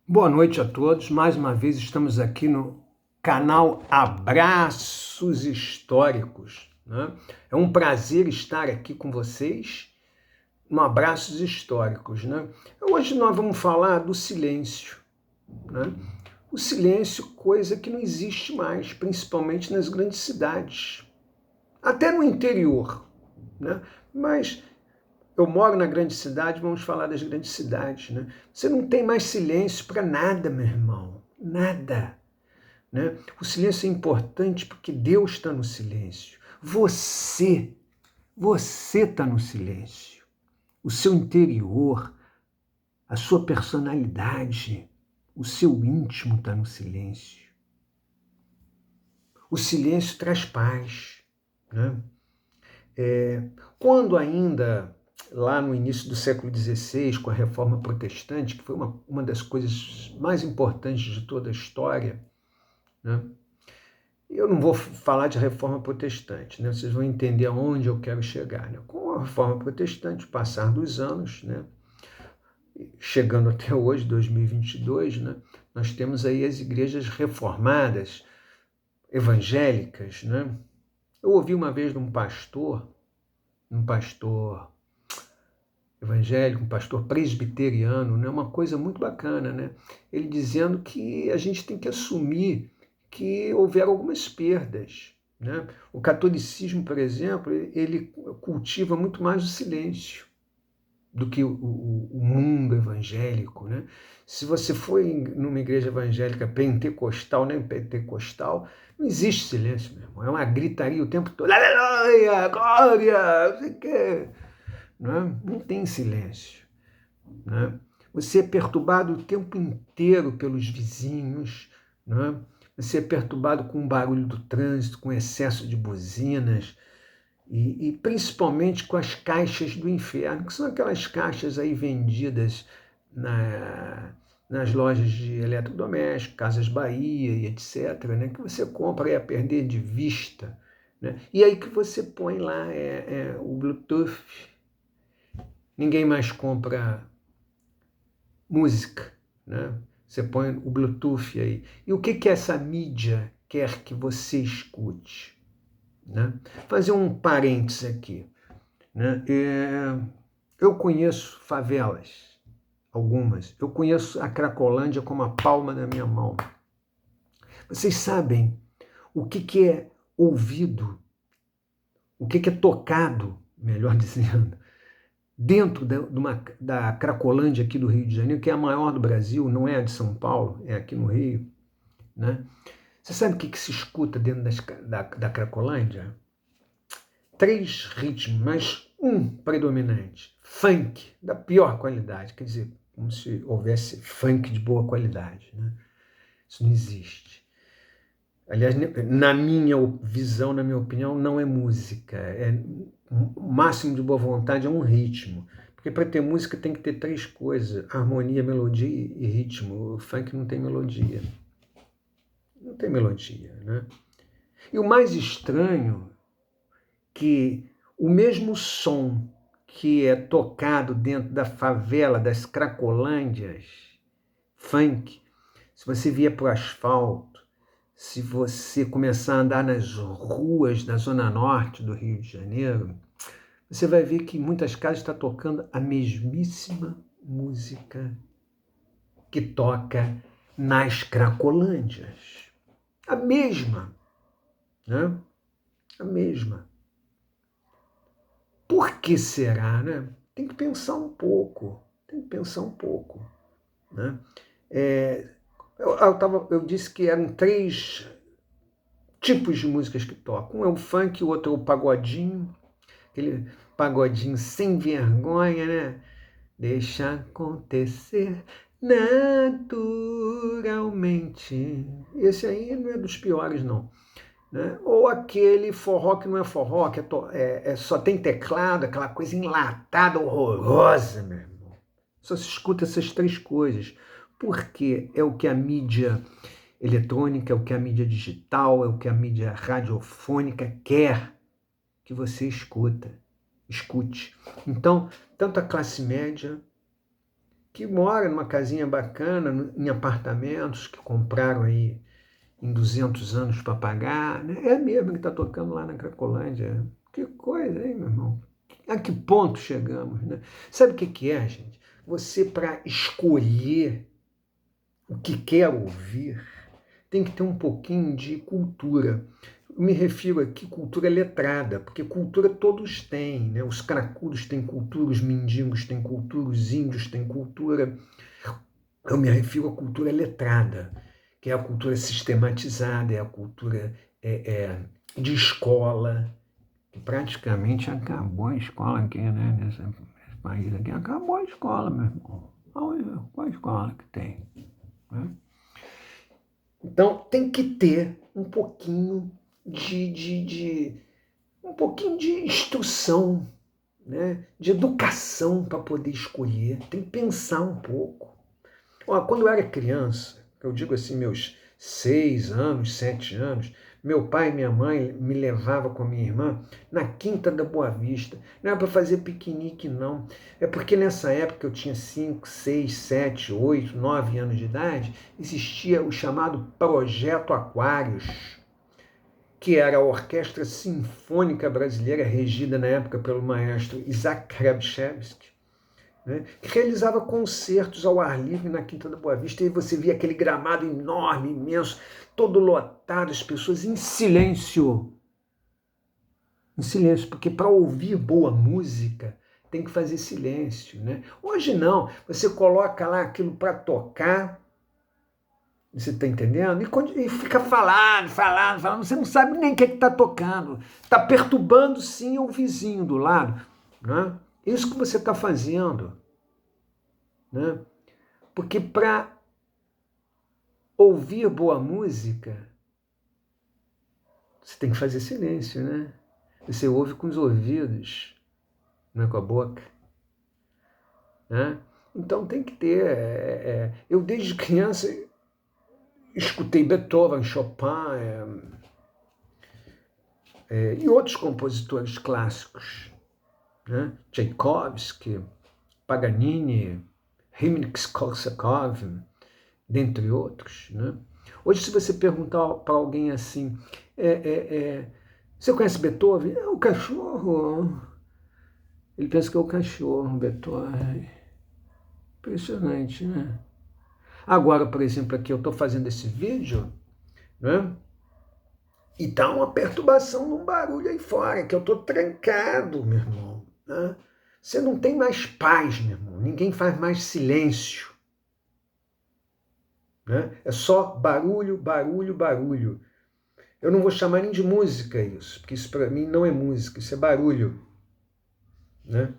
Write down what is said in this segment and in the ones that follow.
Boa noite a todos. Mais uma vez estamos aqui no canal Abraços Históricos, né? É um prazer estar aqui com vocês no Abraços Históricos, né? Hoje nós vamos falar do silêncio, né? O silêncio, coisa que não existe mais, principalmente nas grandes cidades, até no interior, né? Mas eu moro na grande cidade, vamos falar das grandes cidades, né? Você não tem mais silêncio para nada, meu irmão. Nada. Né? O silêncio é importante porque Deus está no silêncio. Você está no silêncio. O seu interior, a sua personalidade, o seu íntimo está no silêncio. O silêncio traz paz. Né? Quando ainda lá no início do século XVI, com a Reforma Protestante, que foi uma das coisas mais importantes de toda a história, né? Eu não vou falar de Reforma Protestante, né? Vocês vão entender aonde eu quero chegar. Né? Com a Reforma Protestante, o passar dos anos, né? Chegando até hoje, 2022, né? Nós temos aí as igrejas reformadas, evangélicas. Né? Eu ouvi uma vez de um pastor evangélico, um pastor presbiteriano, né? Uma coisa muito bacana, né? Ele dizendo que a gente tem que assumir que houveram algumas perdas. Né? O catolicismo, por exemplo, ele cultiva muito mais o silêncio do que o mundo evangélico. Né? Se você for numa igreja evangélica pentecostal, nem pentecostal, não existe silêncio, meu irmão. É uma gritaria o tempo todo. Aleluia, glória, não sei o quê. Não tem silêncio. Né? Você é perturbado o tempo inteiro pelos vizinhos, né? Você é perturbado com o barulho do trânsito, com excesso de buzinas e principalmente com as caixas do inferno, que são aquelas caixas aí vendidas nas lojas de eletrodomésticos, Casas Bahia e etc., né? Que você compra e a perder de vista. Né? E aí que você põe lá o Bluetooth. Ninguém mais compra música, né? Você põe o Bluetooth aí. E o que essa mídia quer que você escute? Né? Fazer um parênteses aqui. Né? Eu conheço favelas, algumas. Eu conheço a Cracolândia como a palma da minha mão. Vocês sabem o que é ouvido, o que é tocado, melhor dizendo, dentro da Cracolândia aqui do Rio de Janeiro, que é a maior do Brasil, não é a de São Paulo, é aqui no Rio. Né? Você sabe o que se escuta dentro da Cracolândia? 3 ritmos, mas um predominante. Funk, da pior qualidade. Quer dizer, como se houvesse funk de boa qualidade. Né? Isso não existe. Aliás, na minha visão, na minha opinião, não é música. O máximo de boa vontade é um ritmo. Porque para ter música tem que ter 3 coisas: harmonia, melodia e ritmo. O funk não tem melodia. Não tem melodia, né? E o mais estranho que o mesmo som que é tocado dentro da favela, das Cracolândias, funk, se você vier para o asfalto, se você começar a andar nas ruas da Zona Norte do Rio de Janeiro, você vai ver que em muitas casas está tocando a mesmíssima música que toca nas Cracolândias. A mesma, né? A mesma. Por que será, né? Tem que pensar um pouco, né? Eu disse que eram 3 tipos de músicas que tocam. Um é o funk, o outro é o pagodinho, aquele pagodinho sem vergonha, né? Deixa acontecer naturalmente. Esse aí não é dos piores, não. Né? Ou aquele forró que não é forró, que só tem teclado, aquela coisa enlatada, horrorosa, meu irmão. Só se escuta essas 3 coisas. Porque é o que a mídia eletrônica, é o que a mídia digital, é o que a mídia radiofônica quer que você escute. Então, tanto a classe média que mora numa casinha bacana, em apartamentos que compraram aí em 200 anos para pagar, né? É mesmo que está tocando lá na Cracolândia. Que coisa, hein, meu irmão? A que ponto chegamos, né? Sabe o que é, gente? Você, para escolher o que quer ouvir, tem que ter um pouquinho de cultura. Eu me refiro aqui à cultura letrada, porque cultura todos têm, né? Os cracudos têm cultura, os mendigos têm cultura, os índios têm cultura. Eu me refiro à cultura letrada, que é a cultura sistematizada, é a cultura de escola, que praticamente acabou a escola aqui, né? Nesse país aqui, acabou a escola, meu irmão. Qual a escola que tem? Né? Então tem que ter um pouquinho um pouquinho de instrução, né? De educação para poder escolher. Tem que pensar um pouco. Quando eu era criança, eu digo assim, meus 6 anos, 7 anos, meu pai e minha mãe me levavam com a minha irmã na Quinta da Boa Vista. Não era para fazer piquenique, não. É porque nessa época eu tinha 5, 6, 7, 8, 9 anos de idade, existia o chamado Projeto Aquários, que era a Orquestra Sinfônica Brasileira, regida na época pelo maestro Isaac Krebschewski, né, que realizava concertos ao ar livre na Quinta da Boa Vista, e você via aquele gramado enorme, imenso, todo lotado, as pessoas em silêncio. Em silêncio, porque para ouvir boa música tem que fazer silêncio, né? Hoje não, você coloca lá aquilo para tocar, você está entendendo? E fica falando, você não sabe nem o que está tocando. Está perturbando sim o vizinho do lado, né? Isso que você está fazendo, né? Porque para ouvir boa música, você tem que fazer silêncio, né? Você ouve com os ouvidos, não é com a boca, né? Então tem que ter. Eu desde criança escutei Beethoven, Chopin e outros compositores clássicos, né? Tchaikovsky, Paganini, Rimsky-Korsakov, dentre outros, né? Hoje, se você perguntar para alguém assim, você conhece Beethoven? É o cachorro. Ele pensa que é o cachorro, Beethoven. Impressionante, né? Agora, por exemplo, aqui eu estou fazendo esse vídeo, né? E tá uma perturbação num barulho aí fora, que eu estou trancado, meu irmão, né? Você não tem mais paz, meu irmão. Ninguém faz mais silêncio, né? É só barulho, barulho, barulho. Eu não vou chamar nem de música isso, porque isso para mim não é música, isso é barulho, né?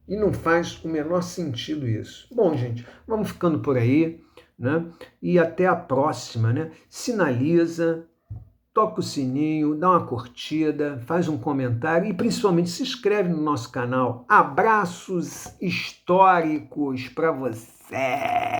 E não faz o menor sentido isso. Bom, gente, vamos ficando por aí, né? E até a próxima, né? Sinaliza, toca o sininho, dá uma curtida, faz um comentário e principalmente se inscreve no nosso canal. Abraços históricos para você!